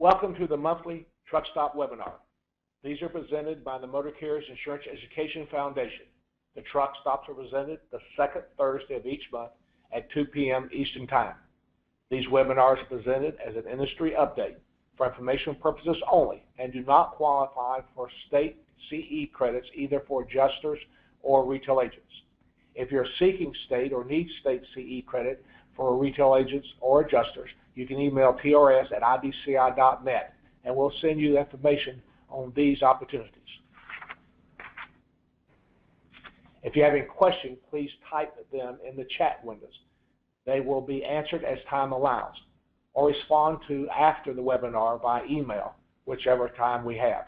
Welcome to the monthly Truck Stop webinar. These are presented by the Motor Carriers Insurance Education Foundation. The Truck Stops are presented the second Thursday of each month at 2 p.m. Eastern Time. These webinars are presented as an industry update for informational purposes only and do not qualify for state CE credits either for adjusters or retail agents. If you're seeking state or need state CE credit for retail agents or adjusters, you can email trs@ibci.net and we'll send you information on these opportunities. If you have any questions, please type them in the chat windows. They will be answered as time allows, or respond to after the webinar by email, whichever time we have.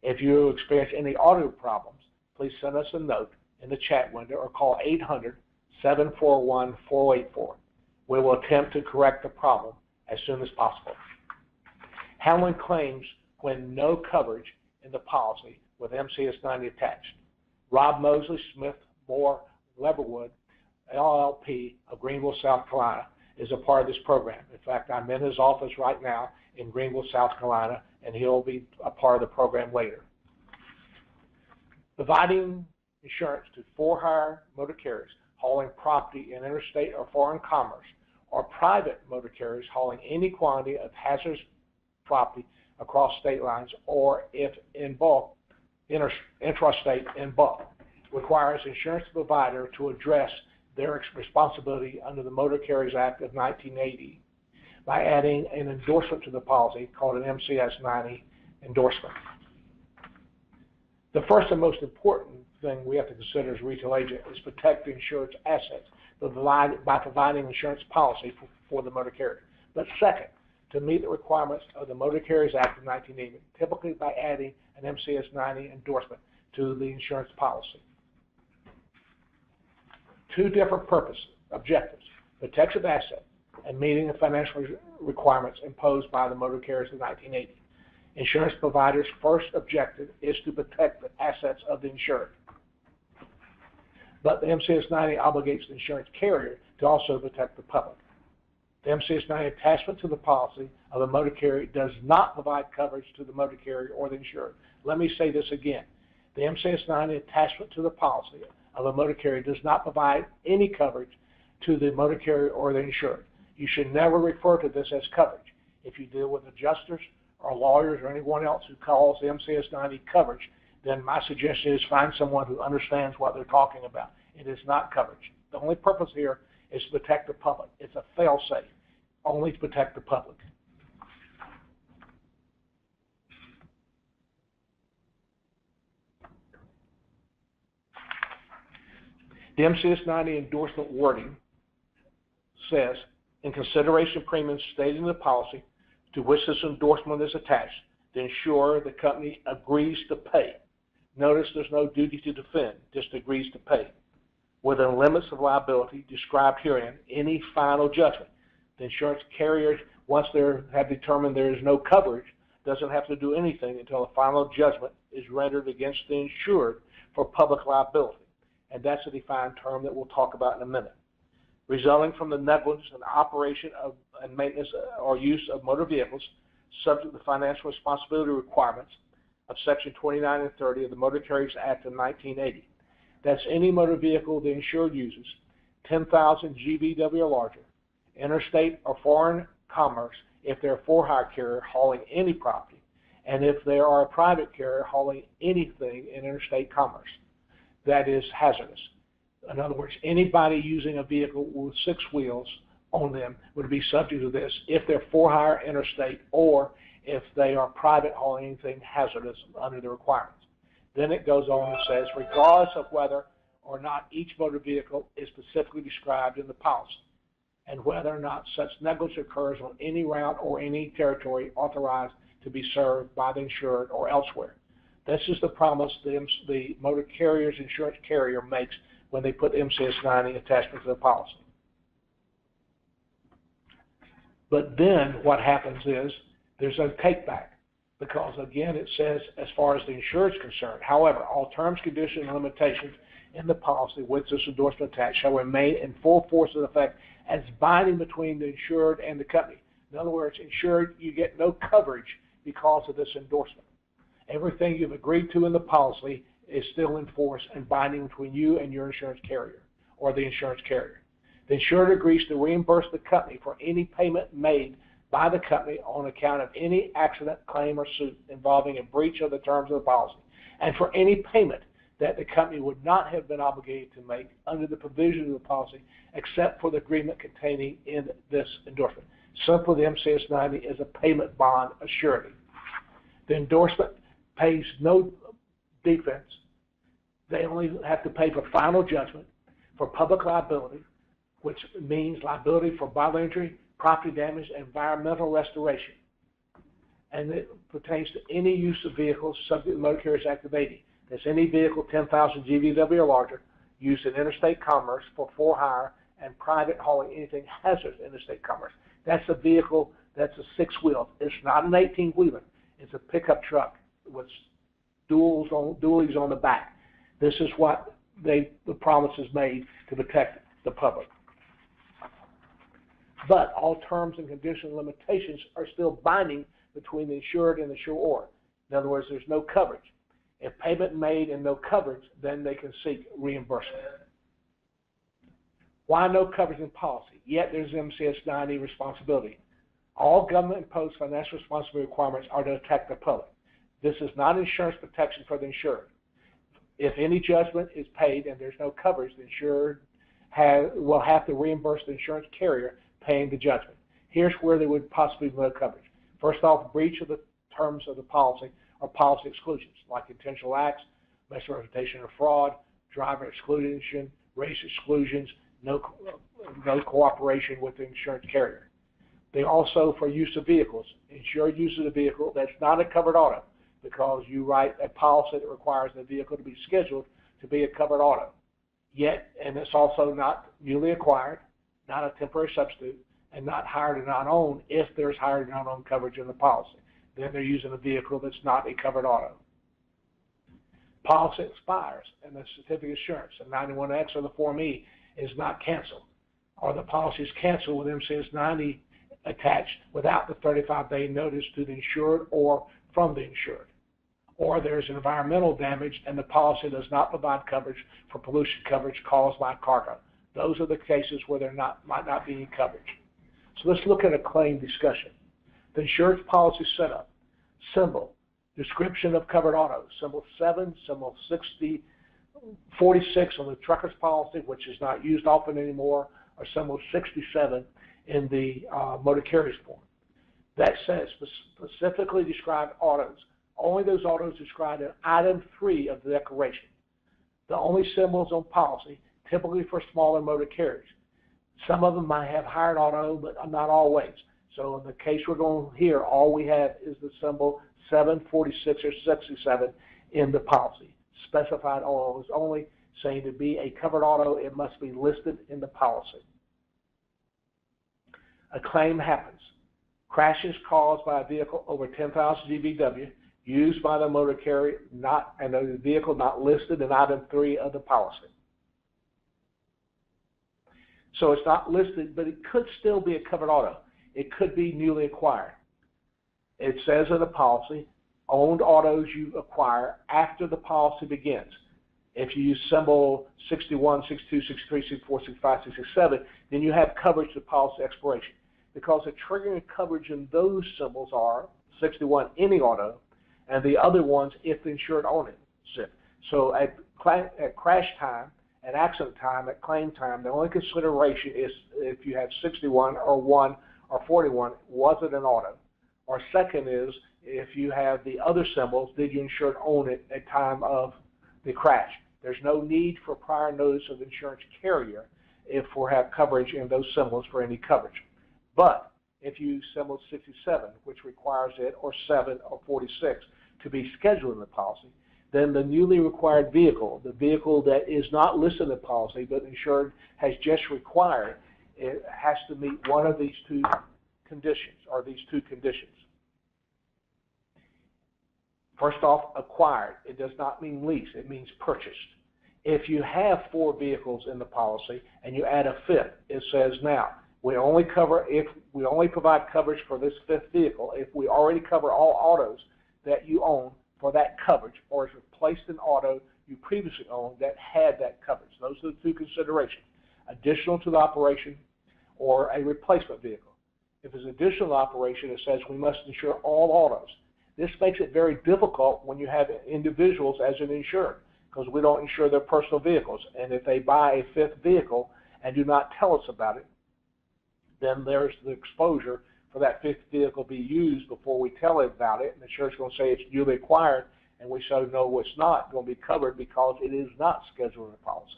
If you experience any audio problems, please send us a note in the chat window or call 800-741-4884. We will attempt to correct the problem as soon as possible. Handling claims when no coverage in the policy with MCS 90 attached. Rob Moseley, Smith, Moore, Leatherwood, LLP of Greenville, South Carolina, is a part of this program. In fact, I'm in his office right now in Greenville, South Carolina, and he'll be a part of the program later. Providing insurance to for-hire motor carriers hauling property in interstate or foreign commerce, or private motor carriers hauling any quantity of hazardous property across state lines, or if in bulk, intrastate in bulk, requires insurance provider to address their responsibility under the Motor Carriers Act of 1980 by adding an endorsement to the policy called an MCS 90 endorsement. The first and most important thing we have to consider as retail agent is protect the insured's assets by providing insurance policy for the motor carrier. But second, to meet the requirements of the Motor Carriers Act of 1980, typically by adding an MCS 90 endorsement to the insurance policy. Two different objectives, protection of assets and meeting the financial requirements imposed by the Motor Carriers of 1980. Insurance providers' first objective is to protect the assets of the insured. But the MCS 90 obligates the insurance carrier to also protect the public. The MCS 90 attachment to the policy of a motor carrier does not provide coverage to the motor carrier or the insured. Let me say this again. The MCS 90 attachment to the policy of a motor carrier does not provide any coverage to the motor carrier or the insured. You should never refer to this as coverage. If you deal with adjusters or lawyers or anyone else who calls the MCS 90 coverage, then my suggestion is find someone who understands what they're talking about. It is not coverage. The only purpose here is to protect the public. It's a fail-safe, only to protect the public. The MCS 90 endorsement wording says, in consideration of premiums stated in the policy to which this endorsement is attached, the insurer, the company, agrees to pay. Notice there's no duty to defend, just agrees to pay. Within limits of liability described herein, any final judgment. The insurance carrier, once they have determined there is no coverage, doesn't have to do anything until a final judgment is rendered against the insured for public liability. And that's a defined term that we'll talk about in a minute. Resulting from the negligence and operation of and maintenance or use of motor vehicles, subject to the financial responsibility requirements of Section 29 and 30 of the Motor Carriers Act of 1980. That's any motor vehicle the insured uses, 10,000 GVW or larger, interstate or foreign commerce if they're a for-hire carrier hauling any property, and if they are a private carrier hauling anything in interstate commerce that is hazardous. In other words, anybody using a vehicle with 6 wheels on them would be subject to this if they're for-hire interstate or if they are private hauling anything hazardous under the requirements. Then it goes on and says, regardless of whether or not each motor vehicle is specifically described in the policy, and whether or not such negligence occurs on any route or any territory authorized to be served by the insured or elsewhere. This is the promise the motor carrier's insurance carrier makes when they put MCS 90 attachment to the policy. But then what happens is there's a take back, because again it says as far as the insured is concerned, however, all terms, conditions, and limitations in the policy with this endorsement attached shall remain in full force and effect as binding between the insured and the company. In other words, insured, you get no coverage because of this endorsement. Everything you've agreed to in the policy is still in force and binding between you and your insurance carrier or the insurance carrier. The insured agrees to reimburse the company for any payment made by the company on account of any accident, claim, or suit involving a breach of the terms of the policy, and for any payment that the company would not have been obligated to make under the provisions of the policy except for the agreement containing in this endorsement. Simply, the MCIEF 90 is a payment bond assurity. The endorsement pays no defense. They only have to pay for final judgment, for public liability, which means liability for bodily injury, property damage, and environmental restoration. And it pertains to any use of vehicles subject to the Motor Carriers Act of 80. That's any vehicle 10,000 GVW or larger used in interstate commerce for hire and private hauling anything hazardous in interstate commerce. That's a vehicle that's a six-wheel. It's not an 18-wheeler. It's a pickup truck with dualies on the back. This is what the promise is made to protect the public. But all terms and conditions and limitations are still binding between the insured and the insurer. In other words, there's no coverage. If payment made and no coverage, then they can seek reimbursement. Why no coverage in policy? Yet there's MCIEF 90 responsibility. All government-imposed financial responsibility requirements are to protect the public. This is not insurance protection for the insured. If any judgment is paid and there's no coverage, the insured will have to reimburse the insurance carrier paying the judgment. Here's where there would possibly be no coverage. First off, breach of the terms of the policy or policy exclusions, like intentional acts, misrepresentation or fraud, driver exclusion, race exclusions, no cooperation with the insurance carrier. They also, for use of vehicles, insured use of the vehicle that's not a covered auto, because you write a policy that requires the vehicle to be scheduled to be a covered auto. Yet, and it's also not newly acquired, not a temporary substitute, and not hired and not owned if there's hired and not owned coverage in the policy. Then they're using a vehicle that's not a covered auto. Policy expires, and the certificate of insurance, the 91X or the Form E, is not canceled, or the policy is canceled with MCIEF 90 attached without the 35-day notice to the insured or from the insured. Or there's environmental damage and the policy does not provide coverage for pollution coverage caused by cargo. Those are the cases where there might not be any coverage. So let's look at a claim discussion. The insurance policy setup, symbol, description of covered autos, symbol 7, symbol 46 on the trucker's policy, which is not used often anymore, or symbol 67 in the motor carriers form. That says specifically described autos. Only those autos described in item 3 of the declaration. The only symbols on policy, typically for smaller motor carriers. Some of them might have hired auto, but not always. So in the case we're going here, all we have is the symbol 746 or 67 in the policy. Specified auto is only saying to be a covered auto, it must be listed in the policy. A claim happens. Crash is caused by a vehicle over 10,000 GVW used by the motor carrier, and the vehicle not listed in item 3 of the policy. So it's not listed, but it could still be a covered auto. It could be newly acquired. It says in the policy, owned autos you acquire after the policy begins. If you use symbol 61, 62, 63, 64, 65, 67, then you have coverage to policy expiration. Because the triggering coverage in those symbols are 61, any auto, and the other ones if the insured owns it. So at crash time, at accident time, at claim time, the only consideration is if you have 61 or 1 or 41, was it an auto? Or second is, if you have the other symbols, did your insured own it at time of the crash? There's no need for prior notice of the insurance carrier if we have coverage in those symbols for any coverage. But if you use symbol 67, which requires it, or 7 or 46, to be scheduled in the policy, then the newly required vehicle, the vehicle that is not listed in the policy but insured has just required, it has to meet one of these two conditions, or these two conditions. First off, acquired. It does not mean lease. It means purchased. If you have 4 vehicles in the policy and you add a 5th, it says now, We only provide coverage for this fifth vehicle if we already cover all autos that you own for that coverage, or has replaced an auto you previously owned that had that coverage. Those are the two considerations: additional to the operation or a replacement vehicle. If it's additional operation, it says we must insure all autos. This makes it very difficult when you have individuals as an insured, because we don't insure their personal vehicles. And if they buy a fifth vehicle and do not tell us about it, then there's the exposure for that fifth vehicle to be used before we tell it about it. And the insurance is going to say it's newly acquired, and we say, no, it's not going to be covered because it is not scheduled in the policy.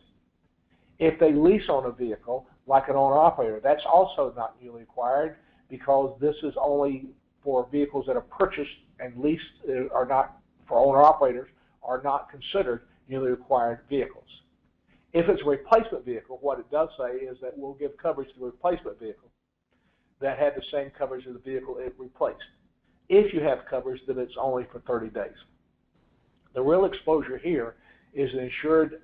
If they lease on a vehicle, like an owner-operator, that's also not newly acquired, because this is only for vehicles that are purchased and leased, are not, for owner-operators, are not considered newly acquired vehicles. If it's a replacement vehicle, what it does say is that we'll give coverage to the replacement vehicle that had the same coverage as the vehicle it replaced. If you have coverage, then it's only for 30 days. The real exposure here is the insured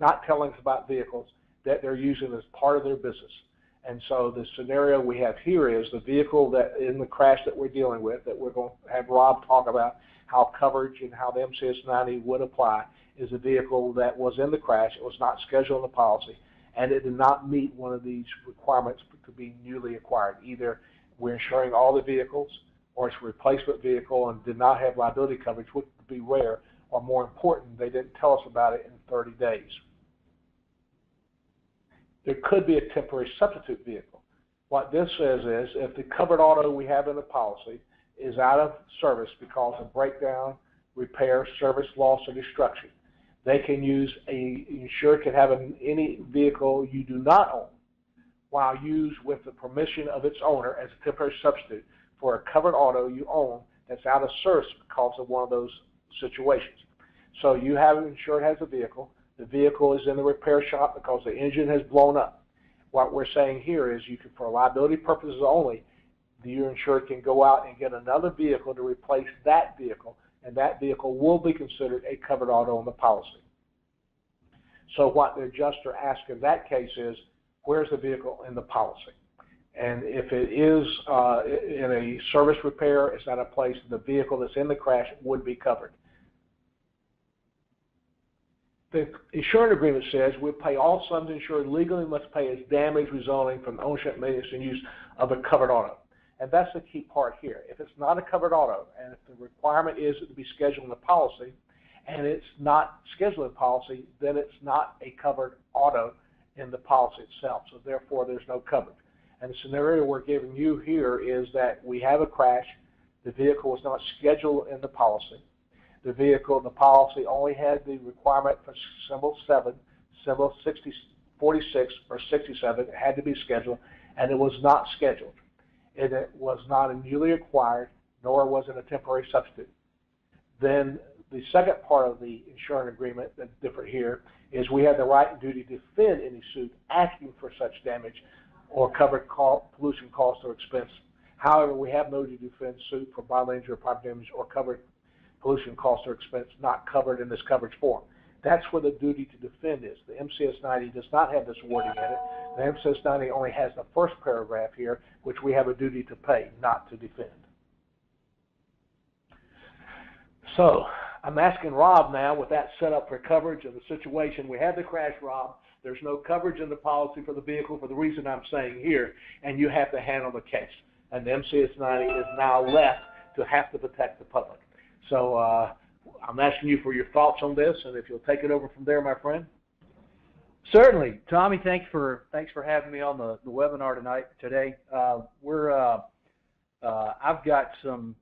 not telling us about vehicles that they're using as part of their business. And so the scenario we have here is the vehicle that in the crash that we're dealing with, that we're going to have Rob talk about how coverage and how the MCIEF 90 would apply, is a vehicle that was in the crash. It was not scheduled in the policy, and it did not meet one of these requirements to be newly acquired. Either we're insuring all the vehicles, or it's a replacement vehicle and did not have liability coverage, which would be rare, or more important, they didn't tell us about it in 30 days. There could be a temporary substitute vehicle. What this says is if the covered auto we have in the policy is out of service because of breakdown, repair, service loss, or destruction, they can use insured can have any vehicle you do not own while used with the permission of its owner as a temporary substitute for a covered auto you own that's out of service because of one of those situations. So you have an insured has a vehicle. The vehicle is in the repair shop because the engine has blown up. What we're saying here is you can, for liability purposes only, your insured can go out and get another vehicle to replace that vehicle, and that vehicle will be considered a covered auto in the policy. So what the adjuster asks in that case is, where's the vehicle in the policy? And if it is in a service repair, it's not a place, the vehicle that's in the crash would be covered. The insurance agreement says we'll pay all sums insured legally must pay as damage resulting from ownership, maintenance, and use of a covered auto. And that's the key part here. If it's not a covered auto, and if the requirement is to be scheduled in the policy, and it's not scheduled in the policy, then it's not a covered auto in the policy itself. So therefore, there's no coverage. And the scenario we're giving you here is that we have a crash. The vehicle was not scheduled in the policy. The vehicle in the policy only had the requirement for symbol 7, symbol 46, or 67. It had to be scheduled, and it was not scheduled. It was not a newly acquired, nor was it a temporary substitute. Then the second part of the insurance agreement that's different here is we have the right and duty to defend any suit asking for such damage or covered pollution cost or expense. However, we have no duty to defend suit for bodily injury or property damage or covered pollution cost or expense not covered in this coverage form. That's where the duty to defend is. The MCIEF 90 does not have this wording in it. The MCIEF 90 only has the first paragraph here, which we have a duty to pay, not to defend. So I'm asking Rob now, with that set up for coverage of the situation, we have the crash, Rob. There's no coverage in the policy for the vehicle for the reason I'm saying here, and you have to handle the case. And the MCIEF 90 is now left to have to protect the public. So I'm asking you for your thoughts on this, and if you'll take it over from there, my friend. Certainly, Tommy. Thanks for having me on the webinar today. I've got some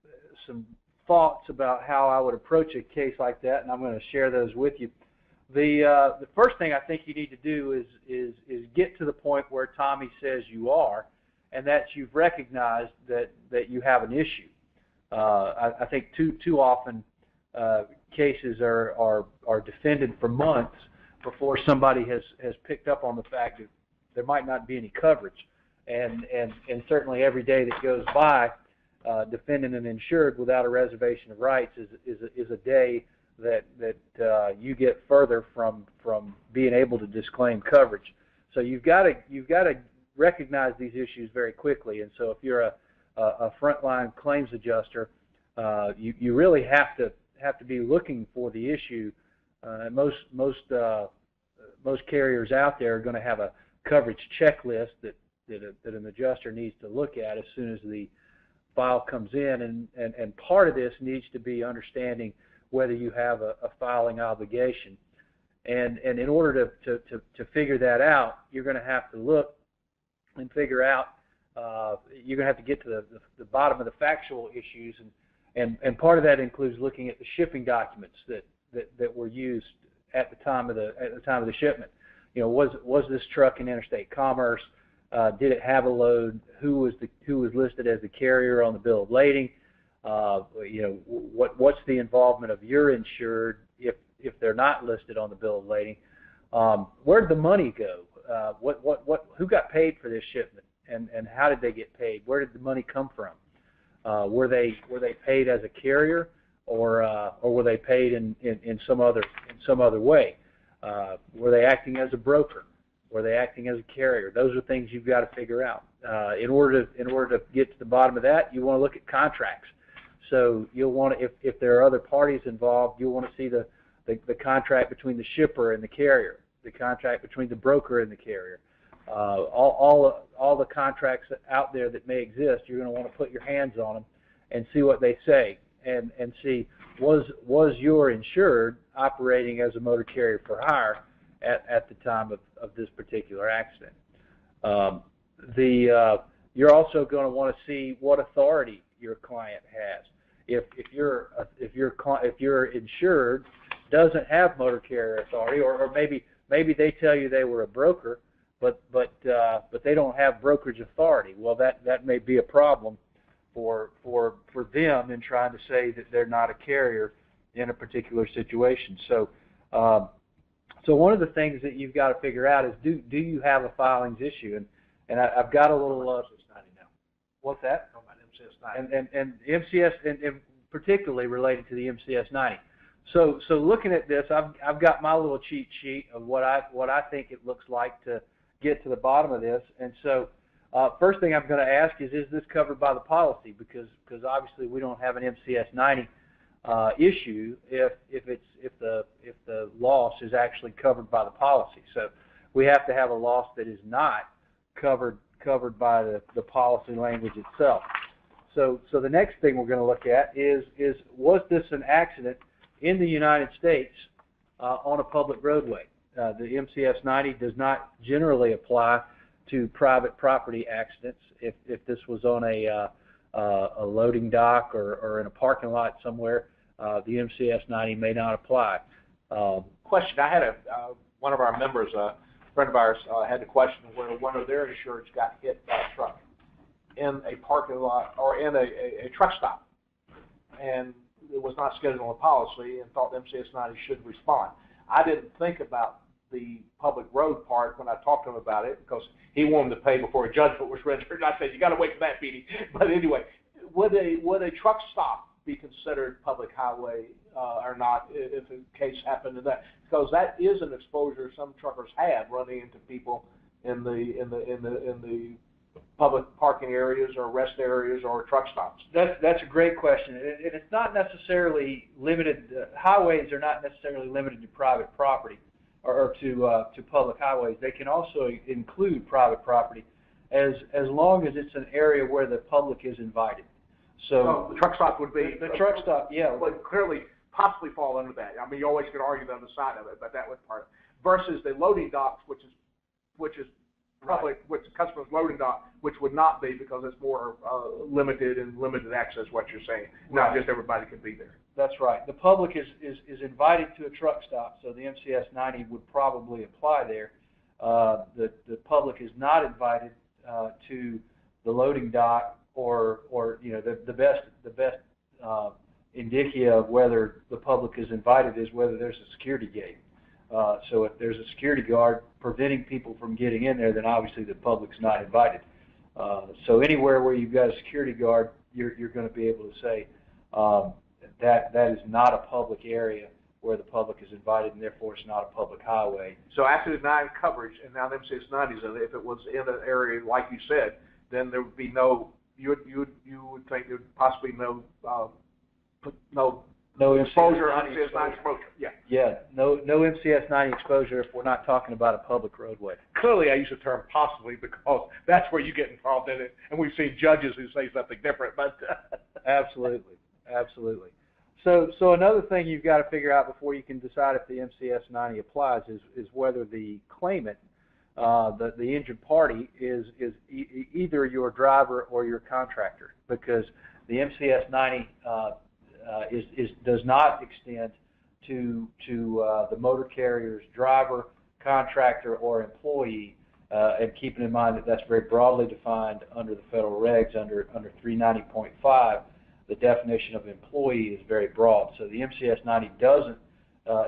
thoughts about how I would approach a case like that, and I'm going to share those with you. The first thing I think you need to do is get to the point where Tommy says you are, and that you've recognized that you have an issue. I think too often cases are defended for months before somebody has picked up on the fact that there might not be any coverage, and certainly every day that goes by defending an insured without a reservation of rights is a day that you get further from being able to disclaim coverage. So you've got to recognize these issues very quickly. And so if you're a frontline claims adjuster, you really have to be looking for the issue. Most carriers out there are going to have a coverage checklist that an adjuster needs to look at as soon as the file comes in, and part of this needs to be understanding whether you have a filing obligation. And in order to figure that out, you're going to have to look and figure out, you're going to have to get to the bottom of the factual issues, and part of that includes looking at the shipping documents that were used at the time of the shipment. You know, was this truck in interstate commerce? Did it have a load? Who was listed as the carrier on the bill of lading? You know, what's the involvement of your insured if they're not listed on the bill of lading? Where did the money go? Who got paid for this shipment, and how did they get paid? Where did the money come from? Were they paid as a carrier, or were they paid in some other way? Were they acting as a broker? Were they acting as a carrier? Those are things you've got to figure out. In order to get to the bottom of that, you want to look at contracts. So you'll want to, if there are other parties involved, you'll want to see the contract between the shipper and the carrier, the contract between the broker and the carrier. All the contracts out there that may exist, you're going to want to put your hands on them and see what they say, and see, was your insured operating as a motor carrier for hire at the time of this particular accident. You're also going to want to see what authority your client has. If your insured doesn't have motor carrier authority, or maybe they tell you they were a broker, but they don't have brokerage authority. Well, that may be a problem for them in trying to say that they're not a carrier in a particular situation. So one of the things that you've got to figure out is, do you have a filings issue? And I've got a little. What's that? And MCS, and particularly related to the MCS 90. So looking at this, I've got my little cheat sheet of what I think it looks like to get to the bottom of this. And so first thing I'm going to ask is this covered by the policy? Because obviously we don't have an MCS 90 issue if the loss is actually covered by the policy. So we have to have a loss that is not covered by the policy language itself. So the next thing we're going to look at is was this an accident in the United States on a public roadway? The MCS 90 does not generally apply to private property accidents. If this was on a loading dock or in a parking lot somewhere, the MCS 90 may not apply. Question: I had one of our members, a friend of ours, had a question where one of their insureds got hit by a truck in a parking lot or in a truck stop, and it was not scheduled on the policy, and thought the MCS 90 should respond. I didn't think about the public road part when I talked to him about it, because he wanted to pay before a judgment was rendered. I said, you got to wait for that, Petey. But anyway, would a truck stop be considered public highway or not if a case happened in that? Because that is an exposure some truckers have, running into people in the public parking areas or rest areas or truck stops. That's a great question, and it's not necessarily limited. Highways are not necessarily limited to private property or to public highways. They can also include private property, as long as it's an area where the public is invited. So the truck stop would be the truck stop, yeah, would clearly possibly fall under that. I mean, you always could argue the other side of it, but that would part versus the loading docks, which is probably which the customer's loading dock, which would not be, because it's more limited access. What you're saying, not just everybody could be there. That's right. The public is invited to a truck stop, so the MCS 90 would probably apply there. The public is not invited to the loading dock, or you know, the best indicia of whether the public is invited is whether there's a security gate. So if there's a security guard preventing people from getting in there, then obviously the public's not invited. So anywhere where you've got a security guard, you're going to be able to say that is not a public area where the public is invited, and therefore it's not a public highway. So after the 9 coverage, and now the MCS 90s, if it was in an area like you said, then there would be no. You would think there would possibly no exposure on MCS 90 exposure. Yeah. Yeah. No MCS 90 exposure if we're not talking about a public roadway. Clearly, I use the term possibly because that's where you get involved in it, and we've seen judges who say something different. But Absolutely. So another thing you've got to figure out before you can decide if the MCS 90 applies is whether the claimant, the injured party, is either your driver or your contractor, because the MCS 90 does not extend to the motor carrier's driver, contractor, or employee. And keeping in mind that that's very broadly defined under the federal regs under 390.5. The definition of employee is very broad. So the MCS 90 doesn't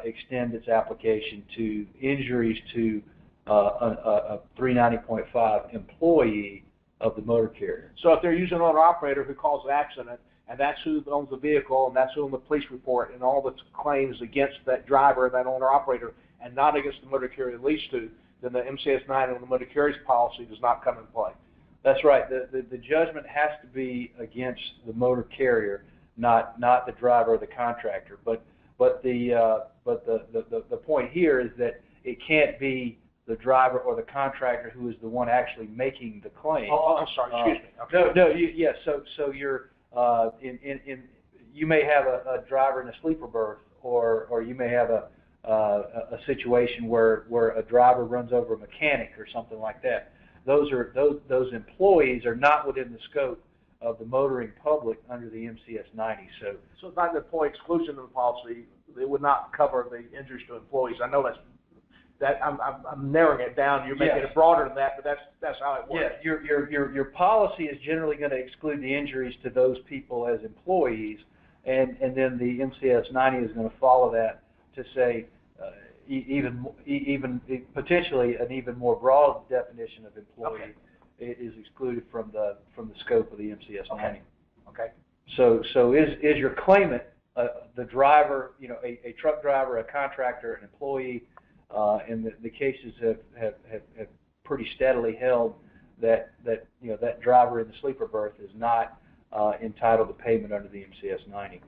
extend its application to injuries to a 390.5 employee of the motor carrier. So if they're using an owner-operator who caused the accident, and that's who owns the vehicle, and that's who owns the police report, and all the claims against that driver and that owner-operator, and not against the motor carrier it leads to, then the MCS 90 on the motor carrier's policy does not come in play. That's right. The judgment has to be against the motor carrier, not the driver or the contractor. But the point here is that it can't be the driver or the contractor who is the one actually making the claim. Oh, I'm sorry. Excuse me. Okay. Yes. So you're you may have a driver in a sleeper berth, or you may have a situation where a driver runs over a mechanic or something like that. Those employees are not within the scope of the motoring public under the MCS 90. So it's not an employee exclusion in the policy. It would not cover the injuries to employees. I know I'm narrowing it down. You're making it broader than that, but that's how it works. Yeah, your policy is generally going to exclude the injuries to those people as employees, and then the MCS 90 is going to follow that to say even potentially an even more broad definition of employee is excluded from the scope of the MCS 90. Okay. So is your claimant the driver, a truck driver, a contractor, an employee? And the cases have pretty steadily held that that driver in the sleeper berth is not entitled to payment under the MCS 90.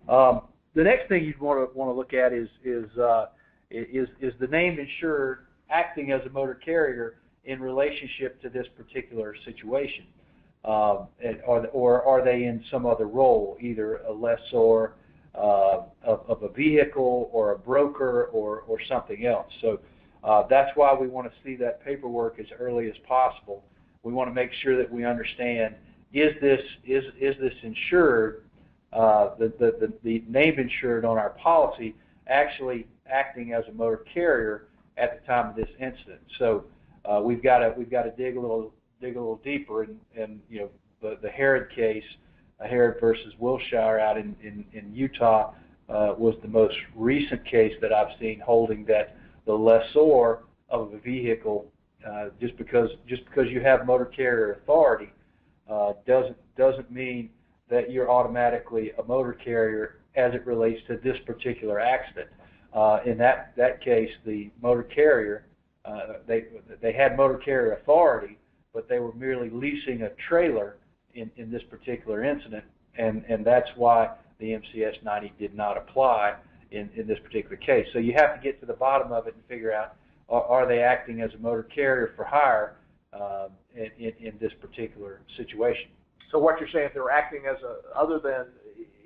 The next thing you'd want to look at is the named insured acting as a motor carrier in relationship to this particular situation, or are they in some other role, either a lessor of a vehicle or a broker or something else. So that's why we want to see that paperwork as early as possible. We want to make sure that we understand, is this insured, the named insured on our policy, actually acting as a motor carrier at the time of this incident. So we've got to dig a little deeper, and the Herod case, Herod versus Wilshire out in Utah, was the most recent case that I've seen holding that the lessor of a vehicle, just because you have motor carrier authority, doesn't mean that you're automatically a motor carrier as it relates to this particular accident. In that case, the motor carrier, they had motor carrier authority, but they were merely leasing a trailer in this particular incident, and that's why the MCS 90 did not apply in this particular case. So you have to get to the bottom of it and figure out, are they acting as a motor carrier for hire in this particular situation. So what you're saying, if they're acting as other than,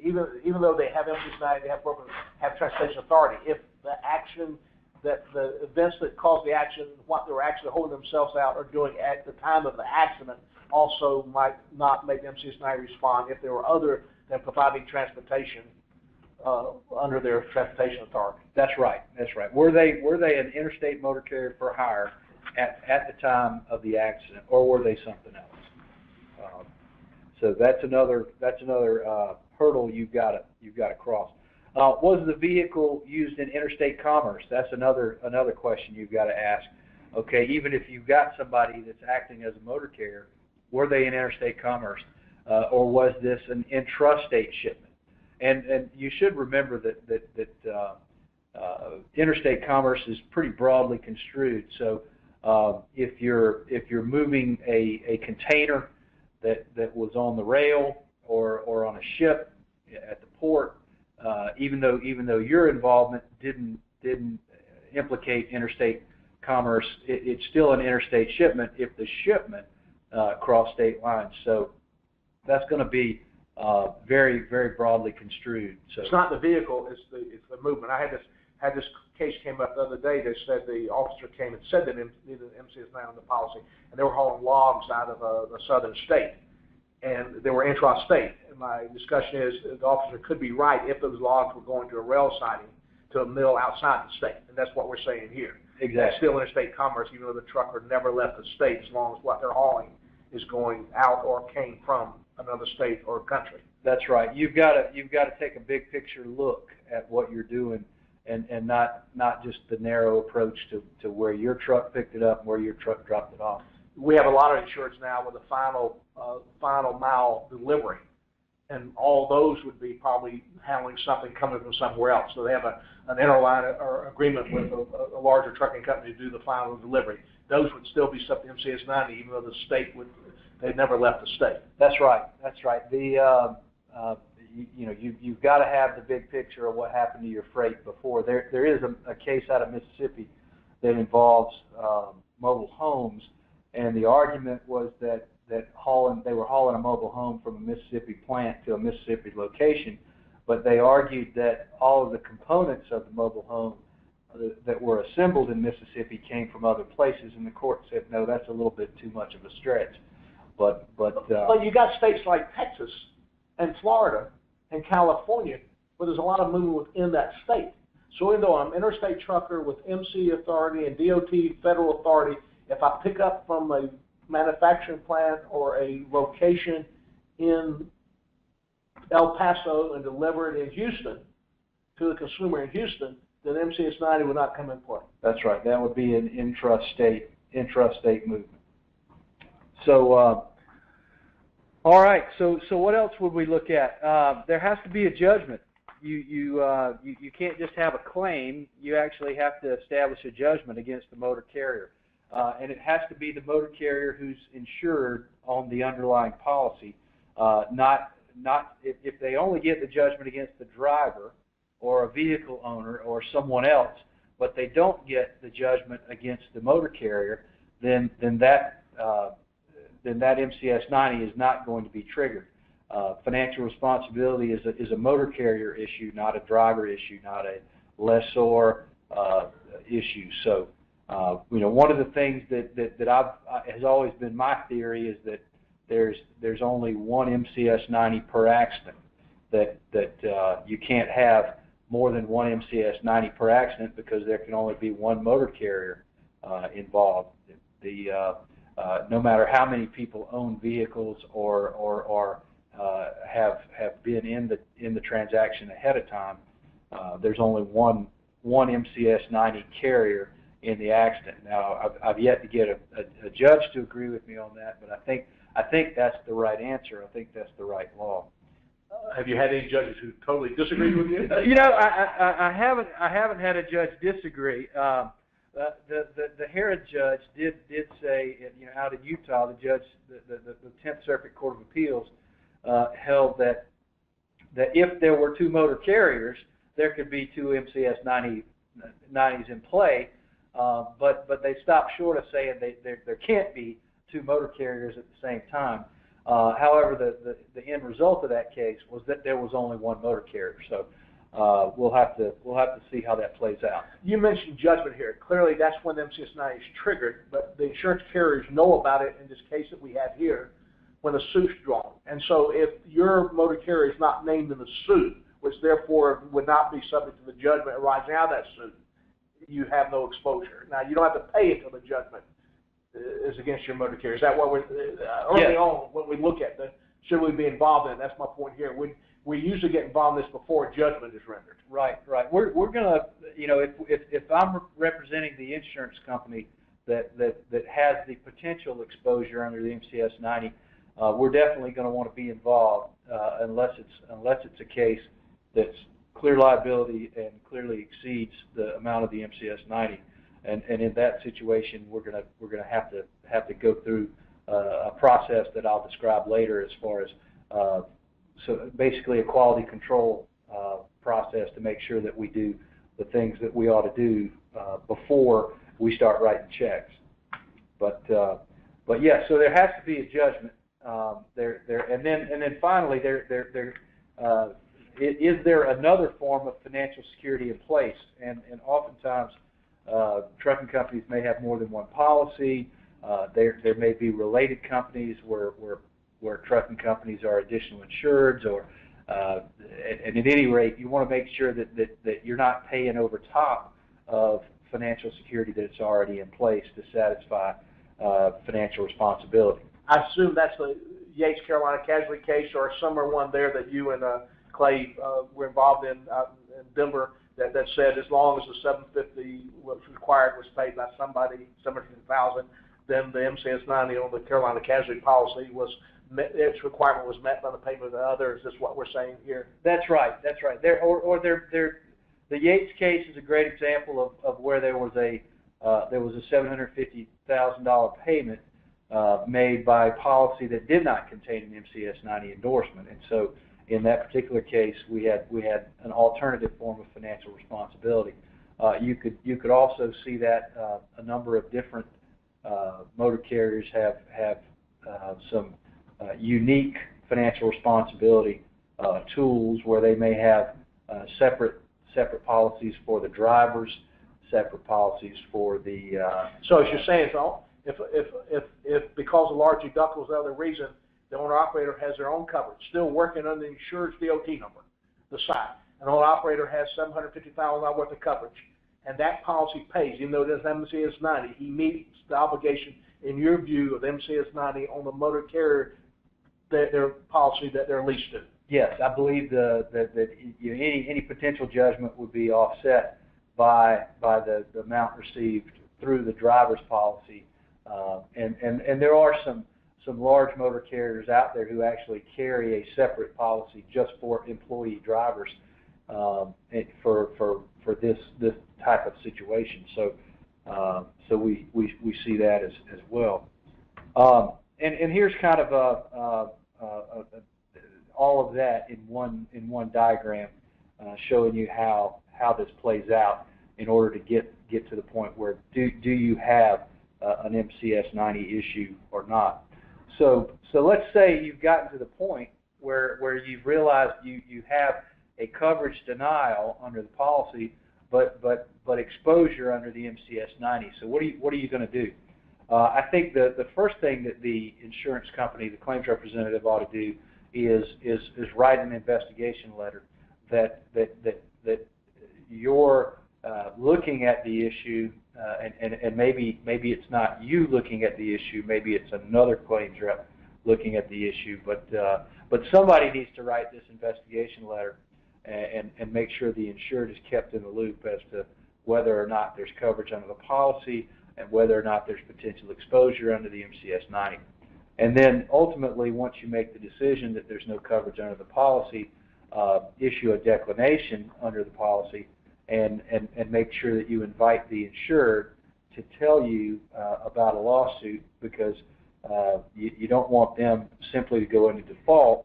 even though they have MCS 90, they have transportation authority, if the action, that the events that caused the action, what they were actually holding themselves out or doing at the time of the accident, also might not make the MCS 90 respond if they were other than providing transportation under their transportation authority. That's right. Were they an interstate motor carrier for hire at the time of the accident, or were they something else? So that's another hurdle you've got to cross. Was the vehicle used in interstate commerce? That's another question you've got to ask. Okay, even if you've got somebody that's acting as a motor carrier, were they in interstate commerce, or was this an intrastate shipment? And you should remember that interstate commerce is pretty broadly construed. So if you're moving a container that was on the rail or on a ship at the port, even though your involvement didn't implicate interstate commerce, it's still an interstate shipment if the shipment crossed state lines. So that's going to be very, very broadly construed. So it's not the vehicle; it's the movement. I had this case came up the other day. They said the officer came and said that needed an MCS9 on the policy, and they were hauling logs out of a southern state, and they were intrastate. And my discussion is the officer could be right if those logs were going to a rail siding to a mill outside the state, and that's what we're saying here. Exactly. That's still interstate commerce, even though the trucker never left the state, as long as what they're hauling is going out or came from another state or country. That's right. You've got to take a big picture look at what you're doing, and not just the narrow approach to where your truck picked it up and where your truck dropped it off. We have a lot of insurance now with a final mile delivery, and all those would be probably handling something coming from somewhere else. So they have an interline or agreement with a larger trucking company to do the final delivery. Those would still be subject to MCS 90, even though the state they'd never left the state. That's right. That's right. You've got to have the big picture of what happened to your freight before. There is a case out of Mississippi that involves mobile homes, and the argument was that they were hauling a mobile home from a Mississippi plant to a Mississippi location, but they argued that all of the components of the mobile home that were assembled in Mississippi came from other places, and the court said, no, that's a little bit too much of a stretch. But you got states like Texas and Florida and California where there's a lot of movement within that state. So even though I'm an interstate trucker with MC authority and DOT federal authority, if I pick up from a manufacturing plant or a location in El Paso and deliver it in Houston to the consumer in Houston, then MCS 90 would not come in play. That's right. That would be an intrastate movement. So, all right. So what else would we look at? There has to be a judgment. You can't just have a claim. You actually have to establish a judgment against the motor carrier, and it has to be the motor carrier who's insured on the underlying policy. Not if they only get the judgment against the driver or a vehicle owner or someone else, but they don't get the judgment against the motor carrier, then that MCS 90 is not going to be triggered. Financial responsibility is a motor carrier issue, not a driver issue, not a lessor issue. So, one of the things that has always been my theory is that there's only one MCS 90 per accident. That you can't have more than one MCS 90 per accident because there can only be one motor carrier involved. No matter how many people own vehicles or have been in the transaction ahead of time, there's only one MCS 90 carrier in the accident. Now, I've yet to get a judge to agree with me on that, but I think that's the right answer. I think that's the right law. Have you had any judges who totally disagreed with you? I haven't had a judge disagree. The Herod judge did say, out in Utah, the 10th Circuit Court of Appeals held that if there were two motor carriers, there could be two MCS 90s in play, but they stopped short of saying there can't be two motor carriers at the same time. However, the end result of that case was that there was only one motor carrier. So we'll have to see how that plays out. You mentioned judgment here. Clearly, that's when the MCS 90 is triggered, but the insurance carriers know about it in this case that we have here when the suit's drawn. And so if your motor carrier is not named in the suit, which therefore would not be subject to the judgment arising out of that suit, you have no exposure. Now, you don't have to pay until the judgment is against your motor carrier. Is that what we're early on when we look at should we be involved in it? That's my point here. We usually get involved in this before judgment is rendered. Right. We're gonna, if I'm representing the insurance company that has the potential exposure under the MCS 90, we're definitely going to want to be involved unless it's a case that's clear liability and clearly exceeds the amount of the MCS 90. And in that situation, we're gonna have to go through a process that I'll describe later, as far as so basically a quality control process to make sure that we do the things that we ought to do before we start writing checks. But yeah, so there has to be a judgment and then finally is there another form of financial security in place? And oftentimes trucking companies may have more than one policy. There may be related companies where trucking companies are additional insureds, or and at any rate, you want to make sure that you're not paying over top of financial security that's already in place to satisfy financial responsibility. I assume that's the Yates Carolina casualty case, or a similar one there that you and Clay were involved in Denver, that said as long as the $750 was required was paid by somebody, $750,000, then the MCS 90 on the Carolina casualty policy its requirement was met by the payment of the other. Is this what we're saying here? That's right. That's right. The Yates case is a great example of where there was a $750,000 payment made by a policy that did not contain an MCS 90 endorsement, and so in that particular case, we had an alternative form of financial responsibility. You could also see that a number of different motor carriers have some unique financial responsibility tools where they may have separate policies for the drivers, separate policies for the. So as you're saying, if because of large deductibles or other reason, the owner-operator has their own coverage, still working under the insured's DOT number, the site. An owner-operator has $750,000 worth of coverage, and that policy pays, even though it is MCS 90, he meets the obligation, in your view, of MCS 90 on the motor carrier, their policy that they're leased to. Yes, I believe that any potential judgment would be offset by the amount received through the driver's policy, and there are some large motor carriers out there who actually carry a separate policy just for employee drivers for this type of situation. So we see that as well. And here's kind of all of that in one diagram, showing you how this plays out in order to get to the point where do you have an MCS 90 issue or not. So let's say you've gotten to the point where you've realized you have a coverage denial under the policy, but exposure under the MCS 90. So what are you going to do? I think the first thing that the insurance company, the claims representative, ought to do is write an investigation letter that you're looking at the issue, and maybe it's not you looking at the issue, maybe it's another claims rep looking at the issue, but somebody needs to write this investigation letter and make sure the insured is kept in the loop as to whether or not there's coverage under the policy and whether or not there's potential exposure under the MCS 90. And then ultimately, once you make the decision that there's no coverage under the policy, issue a declination under the policy and make sure that you invite the insured to tell you about a lawsuit, because you don't want them simply to go into default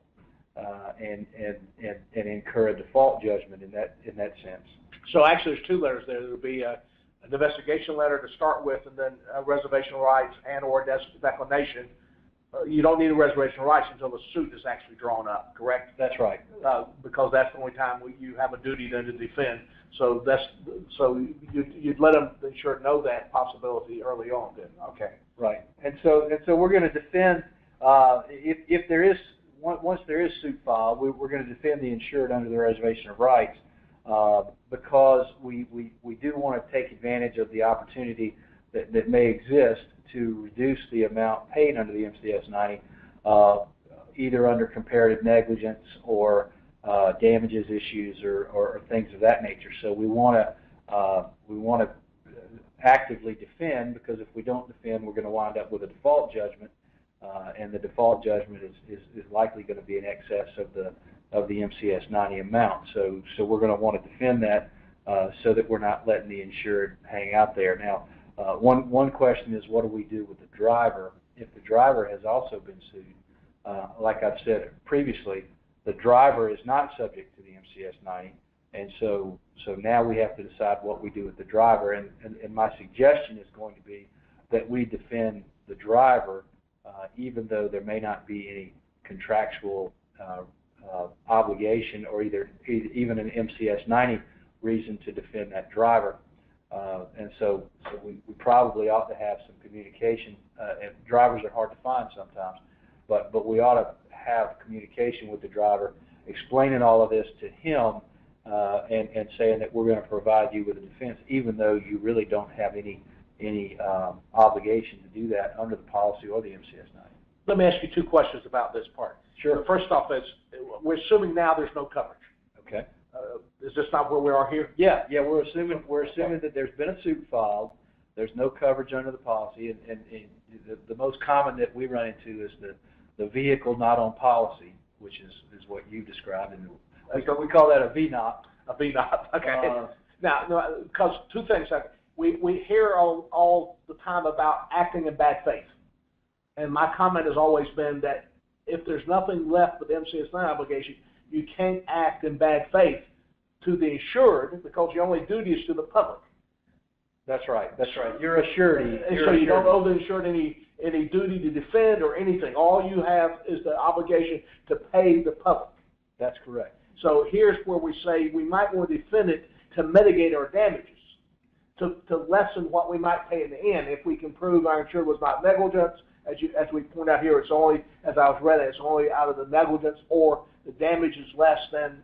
and incur a default judgment in that sense. So actually, there's two letters there. There would be an investigation letter to start with, and then reservation rights and/or declination. You don't need a reservation of rights until the suit is actually drawn up, correct? That's right. Because that's the only time you have a duty then to defend. So you'd let them, the insured, know that possibility early on. Then, okay. Right. And so we're going to defend if there is once there is suit filed, we're going to defend the insured under the reservation of rights because we do want to take advantage of the opportunity that may exist to reduce the amount paid under the MCS 90, either under comparative negligence or damages issues or things of that nature. So we want to actively defend, because if we don't defend, we're going to wind up with a default judgment, and the default judgment is likely going to be in excess of of the MCS 90 amount. So we're going to want to defend that so that we're not letting the insured hang out there. Now, one question is, what do we do with the driver if the driver has also been sued? Like I've said previously, the driver is not subject to the MCS 90, and so now we have to decide what we do with the driver. And my suggestion is going to be that we defend the driver, even though there may not be any contractual obligation or even an MCS 90 reason to defend that driver. And so we probably ought to have some communication. And drivers are hard to find sometimes, but we ought to have communication with the driver, explaining all of this to him, and saying that we're going to provide you with a defense, even though you really don't have any obligation to do that under the policy or the MCS 90. Let me ask you 2 questions about this part. Sure. First off, we're assuming now there's no coverage. Okay. Is this not where we are here? Yeah. We're assuming that there's been a suit filed. There's no coverage under the policy, and the most common that we run into is the vehicle not on policy, which is what you described, and we call that a VNOP. A VNOP. Okay. Now, because 2 things. We hear all the time about acting in bad faith, and my comment has always been that if there's nothing left but the MCS 9 obligation, you can't act in bad faith to the insured because your only duty is to the public. That's right. You're a surety. So you don't owe the insured any duty to defend or anything. All you have is the obligation to pay the public. That's correct. So here's where we say we might want to defend it to mitigate our damages, to lessen what we might pay in the end. If we can prove our insured was not negligence, as we point out here, it's only, as I was read, it's only out of the negligence, or the damage is less than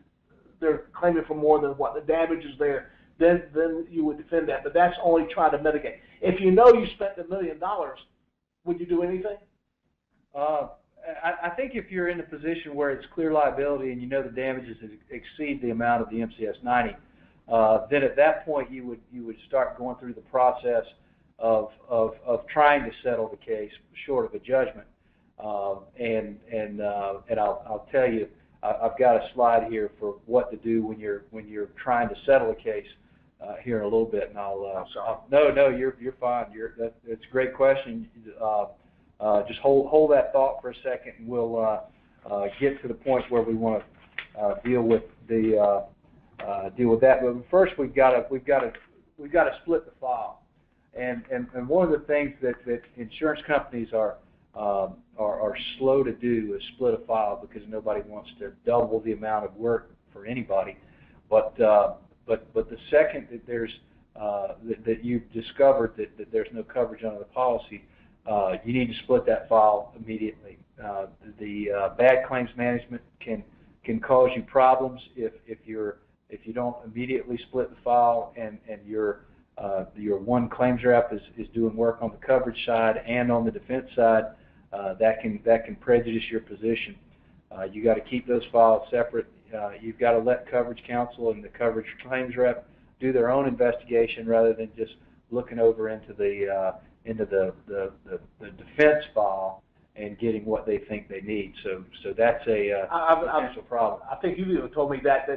they're claiming for more than what the damage is there, then you would defend that. But that's only trying to mitigate. If you know you spent $1 million, would you do anything? I think if you're in a position where it's clear liability and you know the damages exceed the amount of the MCS 90, then at that point you would start going through the process of trying to settle the case short of a judgment. And I'll tell you, I've got a slide here for what to do when you're trying to settle a case here in a little bit, and I'll. No, you're fine. It's a great question. Just hold that thought for a second, and we'll get to the point where we want to deal with that. But first, we've got to split the file, and one of the things that insurance companies are slow to do is split a file because nobody wants to double the amount of work for anybody. But the second that there's that you've discovered that there's no coverage under the policy, you need to split that file immediately. The bad claims management can cause you problems if you don't immediately split the file, and your one claims rep is doing work on the coverage side and on the defense side. That can prejudice your position. You got to keep those files separate. You've got to let coverage counsel and the coverage claims rep do their own investigation rather than just looking over into the defense file and getting what they think they need. So that's a potential problem. I think you even told me that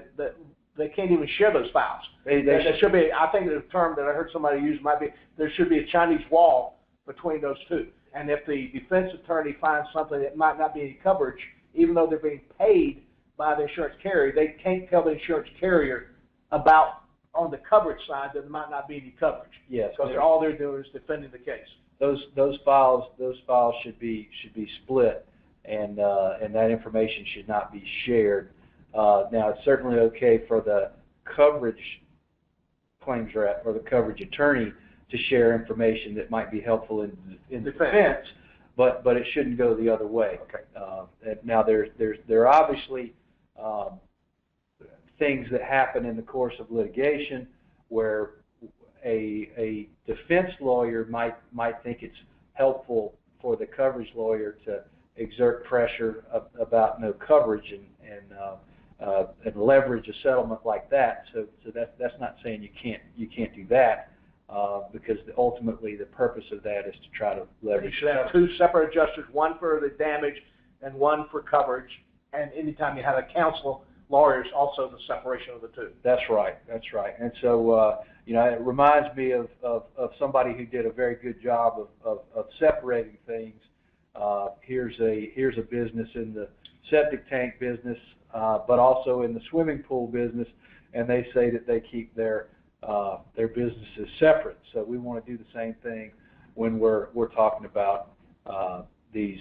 they can't even share those files. There should be. I think the term that I heard somebody use might be there should be a Chinese wall between those two. And if the defense attorney finds something that might not be any coverage, even though they're being paid by the insurance carrier, they can't tell the insurance carrier about on the coverage side that there might not be any coverage. Yes, because all they're doing is defending the case. Those files should be split, and that information should not be shared. Now, it's certainly okay for the coverage claims rep or the coverage attorney to share information that might be helpful in defense, but it shouldn't go the other way. Okay. Now, there are obviously things that happen in the course of litigation where a defense lawyer might think it's helpful for the coverage lawyer to exert pressure about no coverage and leverage a settlement like that. So that's not saying you can't do that, because ultimately the purpose of that is to try to leverage. You should have two separate adjusters, one for the damage and one for coverage, and anytime you have a counsel, lawyers, also the separation of the two. That's right. That's right. And so, it reminds me of somebody who did a very good job of separating things. Here's a business in the septic tank business, but also in the swimming pool business, and they say that they keep their businesses separate. So we want to do the same thing when we're talking about these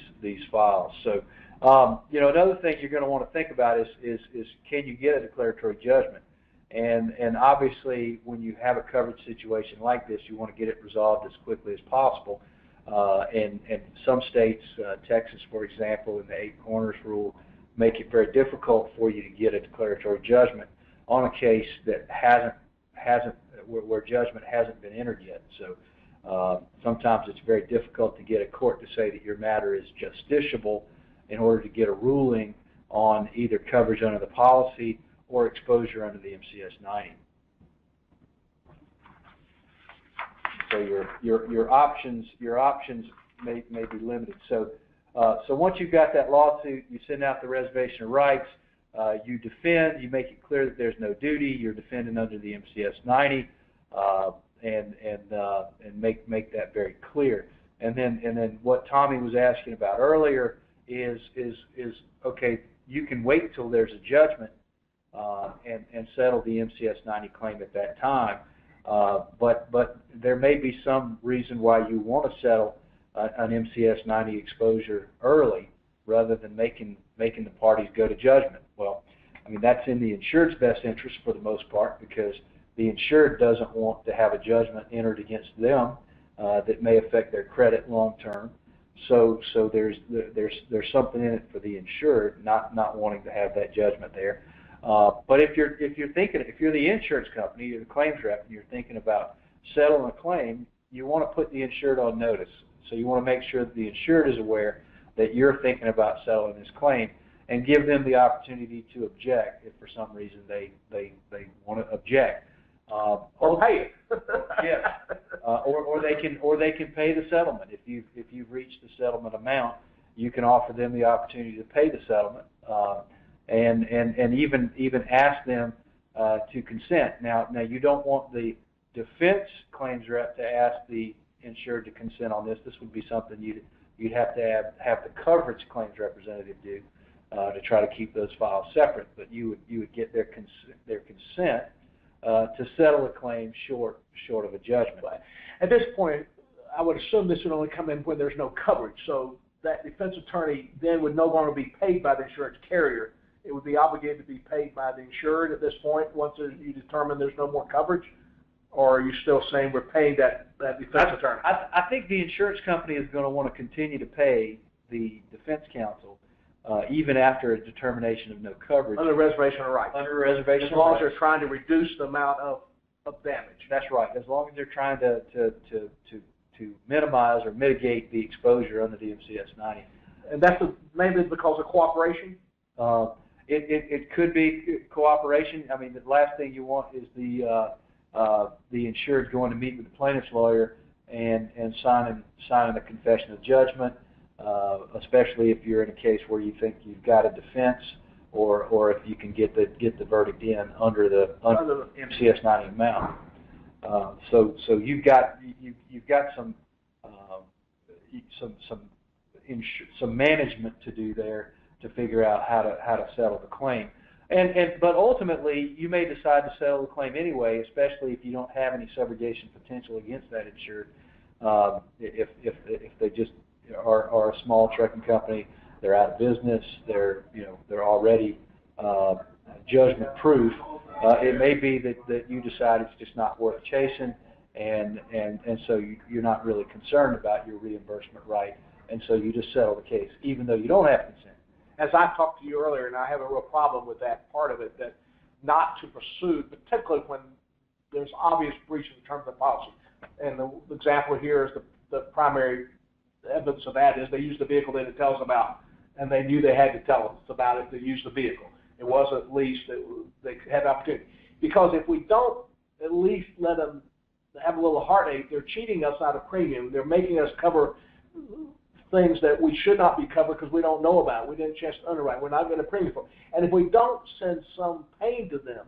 files. So another thing you're going to want to think about is can you get a declaratory judgment? And obviously, when you have a coverage situation like this, you want to get it resolved as quickly as possible. And some states, Texas, for example, in the 8 corners rule, make it very difficult for you to get a declaratory judgment on a case that where judgment hasn't been entered yet. So sometimes it's very difficult to get a court to say that your matter is justiciable in order to get a ruling on either coverage under the policy or exposure under the MCS 90. So your options may be limited. So once you've got that lawsuit, you send out the reservation of rights, you defend, you make it clear that there's no duty, you're defending under the MCS 90, and make that very clear. And then what Tommy was asking about earlier is okay, you can wait till there's a judgment and settle the MCS 90 claim at that time. But there may be some reason why you want to settle an MCS 90 exposure early rather than making the parties go to judgment. Well, I mean, that's in the insured's best interest for the most part, because the insured doesn't want to have a judgment entered against them that may affect their credit long term. So there's something in it for the insured not wanting to have that judgment there. But if you're the insurance company, you're the claims rep, and you're thinking about settling a claim, you want to put the insured on notice. So you want to make sure that the insured is aware that you're thinking about settling this claim, and give them the opportunity to object if for some reason they want to object. Or pay it. Yes. Or they can pay the settlement. If you've reached the settlement amount, you can offer them the opportunity to pay the settlement. And even ask them to consent. Now you don't want the defense claims rep to ask the insured to consent on this. This would be something you'd have to have the coverage claims representative do to try to keep those files separate. But you would get their consent to settle a claim short of a judgment. At this point, I would assume this would only come in when there's no coverage. So that defense attorney then would no longer be paid by the insurance carrier. It would be obligated to be paid by the insured at this point once you determine there's no more coverage? Or are you still saying we're paying that defense attorney? I think the insurance company is going to want to continue to pay the defense counsel even after a determination of no coverage. Under reservation of rights. Under reservation of rights. As long as they're trying to reduce the amount of damage. That's right. As long as they're trying to minimize or mitigate the exposure under the MCS 90. And that's maybe because of cooperation? It could be cooperation. I mean, the last thing you want is the insured going to meet with the plaintiff's lawyer and signing a confession of judgment, especially if you're in a case where you think you've got a defense, or if you can get the verdict in under the MCS 90 amount. So you've got some management to do there to figure out how to settle the claim. But ultimately, you may decide to settle the claim anyway, especially if you don't have any subrogation potential against that insured. If they just are a small trucking company, they're out of business, they're already judgment proof. It may be that you decide it's just not worth chasing, and so you're not really concerned about your reimbursement right, and so you just settle the case, even though you don't have consent. As I talked to you earlier, and I have a real problem with that part of it, that not to pursue, particularly when there's obvious breach of the terms of the policy. And the example here is the primary evidence of that is they used the vehicle that it tells about, and they knew they had to tell us about it to use the vehicle. It wasn't at least that they had the opportunity. Because if we don't at least let them have a little heartache, they're cheating us out of premium. They're making us cover things that we should not be covered because we don't know about. We didn't chance to underwrite. We're not going to premium for. And if we don't send some pain to them,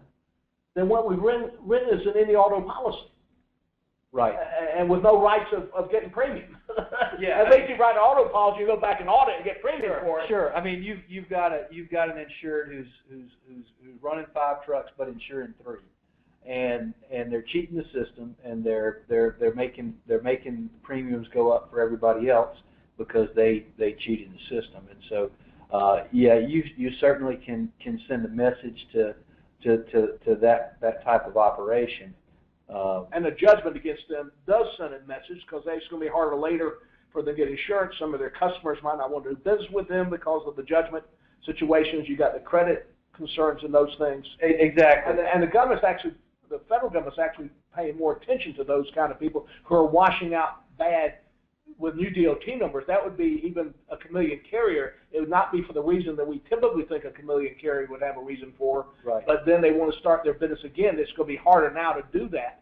then what we've written isn't any auto policy. Right. And with no rights of getting premium. Yeah. At least you write an auto policy, you go back and audit and get premium for it. Sure. I mean, you've got an insured who's running 5 trucks but insuring 3, and they're cheating the system, and they're making premiums go up for everybody else because they cheated the system. And so yeah, you certainly can send a message to that type of operation. And the judgment against them does send a message because it's going to be harder later for them to get insurance. Some of their customers might not want to do business with them because of the judgment situations. You got the credit concerns and those things. Exactly. And the government's actually, the federal government's actually paying more attention to those kind of people who are washing out bad with new DOT numbers. That would be even a chameleon carrier. It would not be for the reason that we typically think a chameleon carrier would have a reason for. Right. But then they want to start their business again. It's going to be harder now to do that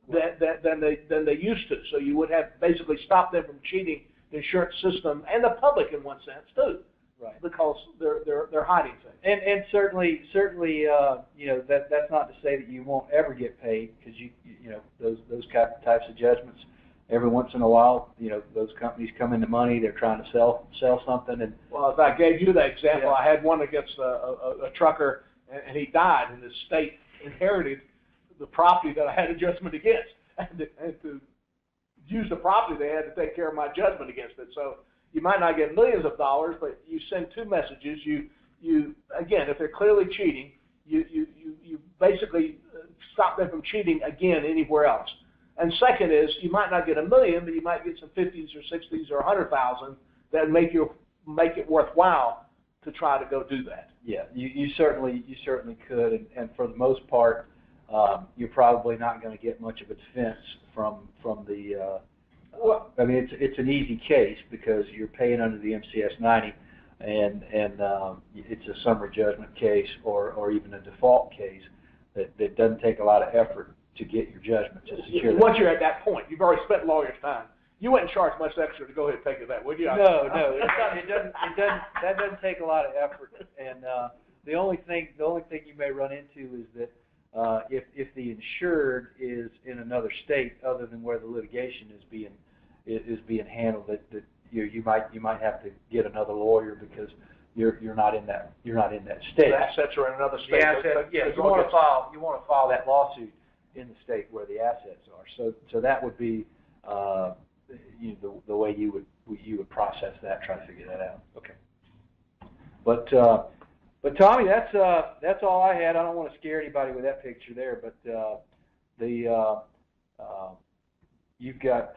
than they used to. So you would have basically stopped them from cheating the insurance system and the public in one sense too. Right. Because they're hiding things. And certainly you know, that's not to say that you won't ever get paid, because you know those types of judgments, every once in a while, you know, those companies come into money. They're trying to sell something. And well, if I gave you that example, yeah. I had one against a trucker, and he died, and the state inherited the property that I had a judgment against, and to use the property, they had to take care of my judgment against it. So you might not get millions of dollars, but you send 2 messages. You again, if they're clearly cheating, you basically stop them from cheating again anywhere else. And second is, you might not get $1 million, but you might get some 50s or 60s or 100,000 that make it worthwhile to try to go do that. Yeah, you certainly could, and for the most part, you're probably not going to get much of a defense from the. Well, I mean, it's an easy case because you're paying under the MCS 90, and it's a summary judgment case or even a default case that doesn't take a lot of effort to get your judgment to secure. Once you're at that point, you've already spent lawyer's time. You wouldn't charge much extra to go ahead and take that, would you? No, it doesn't. That doesn't take a lot of effort. And the only thing you may run into is that if the insured is in another state other than where the litigation is being handled, that you might have to get another lawyer because you're not in that state. The assets are in another state. Yeah, you want to file that lawsuit in the state where the assets are. So that would be the way you would process that, try to figure that out. Okay. But Tommy, that's all I had. I don't want to scare anybody with that picture there, but you've got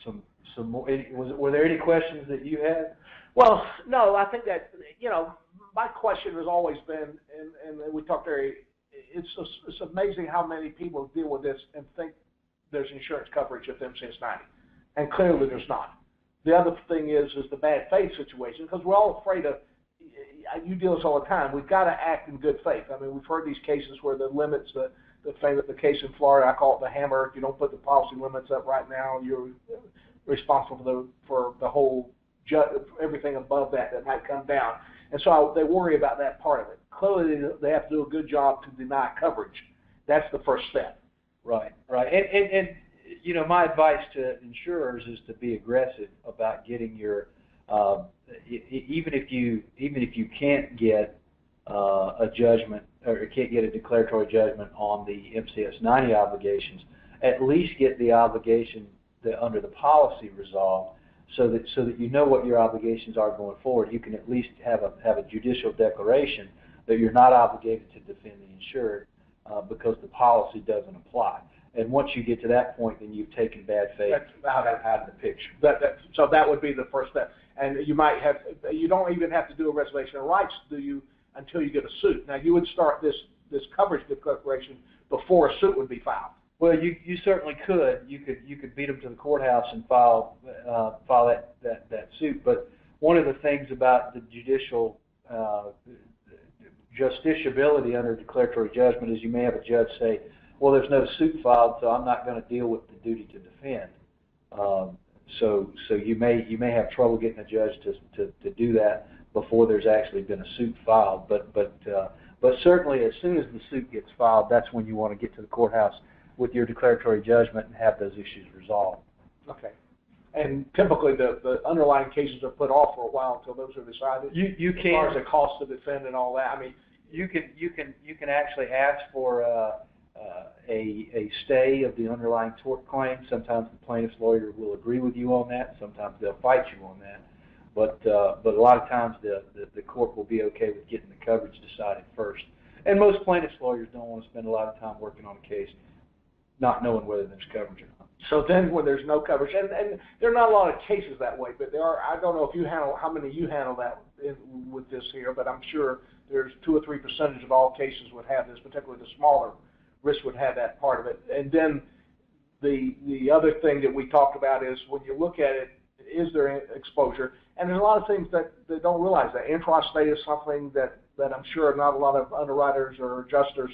some more. Were there any questions that you had? Well, no. I think that my question has always been, and we talked there. It's amazing how many people deal with this and think there's insurance coverage at MCS 90, and clearly there's not. The other thing is the bad faith situation, because we're all afraid of. You deal with this all the time. We've got to act in good faith. I mean, we've heard these cases where the limits, the case in Florida, I call it the hammer. If you don't put the policy limits up right now, you're responsible for the whole everything above that might come down. And so they worry about that part of it. Clearly, they have to do a good job to deny coverage. That's the first step. Right. And my advice to insurers is to be aggressive about getting your, even if you can't get a judgment or can't get a declaratory judgment on the MCS 90 obligations, at least get the obligation under the policy resolved, so that you know what your obligations are going forward. You can at least have a judicial declaration that you're not obligated to defend the insured because the policy doesn't apply. And once you get to that point, then you've taken bad faith out of the picture. So that would be the first step. And you don't even have to do a reservation of rights, do you, until you get a suit. Now, you would start this coverage declaration before a suit would be filed. Well, you certainly could. You could beat them to the courthouse and file that suit. But one of the things about the judicial justiciability under declaratory judgment is you may have a judge say, well, there's no suit filed, so I'm not going to deal with the duty to defend. So you may have trouble getting a judge to do that before there's actually been a suit filed. But certainly as soon as the suit gets filed, that's when you want to get to the courthouse with your declaratory judgment and have those issues resolved. Okay. And typically the underlying cases are put off for a while until those are decided. You can, as far as the cost to defend and all that. I mean, you can actually ask for a stay of the underlying tort claim. Sometimes the plaintiff's lawyer will agree with you on that. Sometimes they'll fight you on that. But a lot of times the court will be okay with getting the coverage decided first. And most plaintiff's lawyers don't want to spend a lot of time working on a case not knowing whether there's coverage or not. So then when there's no coverage, and there are not a lot of cases that way, but there are, I don't know if you handle, how many you handle that with this here, but I'm sure there's 2 or 3% of all cases would have this, particularly the smaller risks would have that part of it. And then the other thing that we talked about is when you look at it, is there exposure? And there's a lot of things that they don't realize that. Intrastate is something that I'm sure not a lot of underwriters or adjusters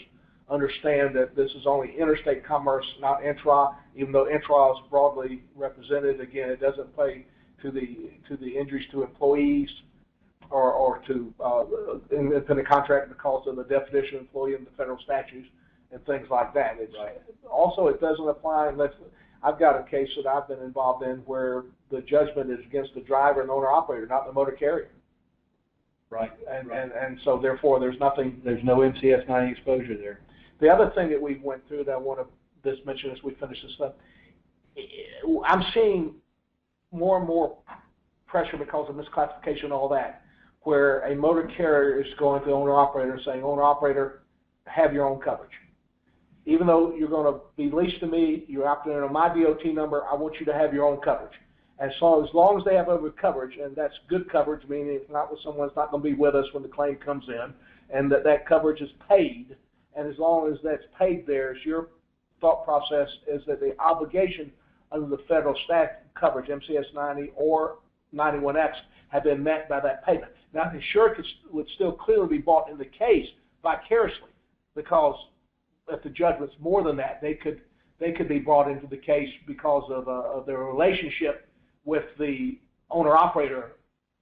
understand, that this is only interstate commerce, not intra, even though intra is broadly represented. Again, it doesn't play to the injuries to employees or to independent contractor because of the definition of employee in the federal statutes and things like that. Also, it doesn't apply unless, I've got a case that I've been involved in where the judgment is against the driver and owner-operator, not the motor carrier. Right. And so therefore there's nothing. There's no MCIEF 90 exposure there. The other thing that we went through that I want to just mention as we finish this up, I'm seeing more and more pressure because of misclassification and all that, where a motor carrier is going to the owner-operator and saying, owner-operator, have your own coverage. Even though you're going to be leased to me, you're operating on my DOT number, I want you to have your own coverage. And so as long as they have other coverage, and that's good coverage, meaning it's not with someone that's not going to be with us when the claim comes in, and that coverage is paid, and as long as that's paid there, your thought process is that the obligation under the federal statute coverage, MCS 90 or 91X, have been met by that payment. Now, the insurer would still clearly be bought in the case vicariously, because if the judgment's more than that, they could be brought into the case because of their relationship with the owner-operator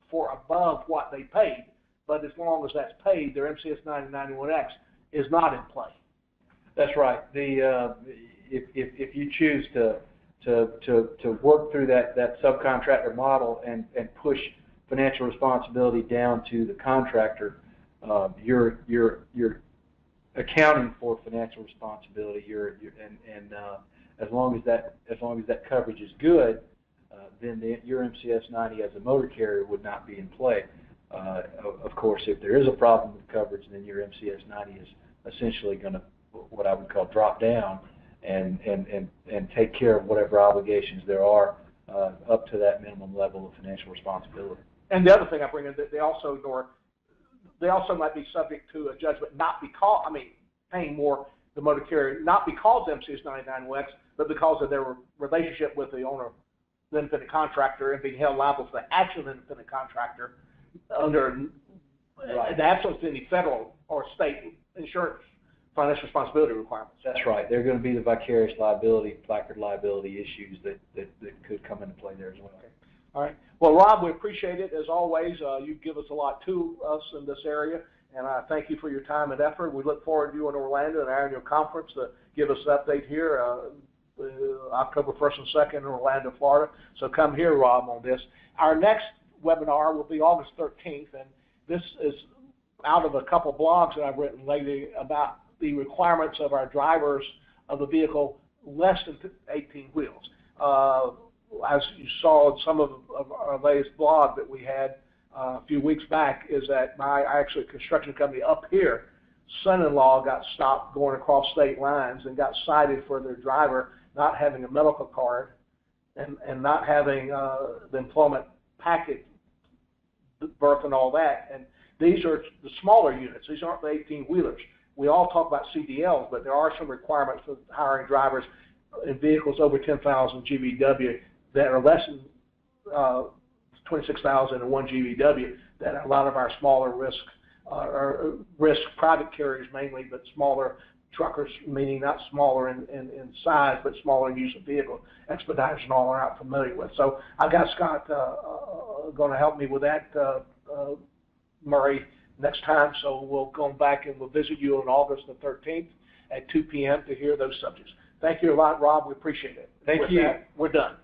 for above what they paid. But as long as that's paid, their MCS 90 and 91X is not in play. That's right. If you choose to work through that subcontractor model and push financial responsibility down to the contractor, you're accounting for financial responsibility. As long as that coverage is good, then your MCS 90 as a motor carrier would not be in play. Of course, if there is a problem with coverage, then your MCS 90 is essentially going to, what I would call, drop down and take care of whatever obligations there are up to that minimum level of financial responsibility. And the other thing I bring in, that they also ignore, they also might be subject to a judgment not because, paying more the motor carrier, not because MCS 99X, but because of their relationship with the owner, the independent contractor, and being held liable for the action of the independent contractor under the absence of any federal or state insurance financial responsibility requirements. That's right. They're going to be the vicarious liability, placard liability issues that could come into play there as well. Okay. All right. Well, Rob, we appreciate it as always. You give us a lot to us in this area, and I thank you for your time and effort. We look forward to you in Orlando at our annual conference to give us an update here October 1st and 2nd in Orlando, Florida. So come here, Rob, on this. Our next webinar will be August 13th, and this is out of a couple blogs that I've written lately about the requirements of our drivers of the vehicle less than 18 wheels. As you saw in some of our latest blog that we had a few weeks back, is that my actually construction company up here, son-in-law got stopped going across state lines and got cited for their driver not having a medical card and not having the employment packet berth and all that. And these are the smaller units. These aren't the 18-wheelers. We all talk about CDLs, but there are some requirements for hiring drivers in vehicles over 10,000 GVW that are less than 26,001 GVW, that a lot of our smaller risk private carriers mainly, but smaller truckers, meaning not smaller in size, but smaller in use of vehicle. Expediters and all are not familiar with. So I got Scott going to help me with that, Murray, next time. So we'll go back and we'll visit you on August the 13th at 2 p.m. to hear those subjects. Thank you a lot, Rob. We appreciate it. Thank you. With that, we're done.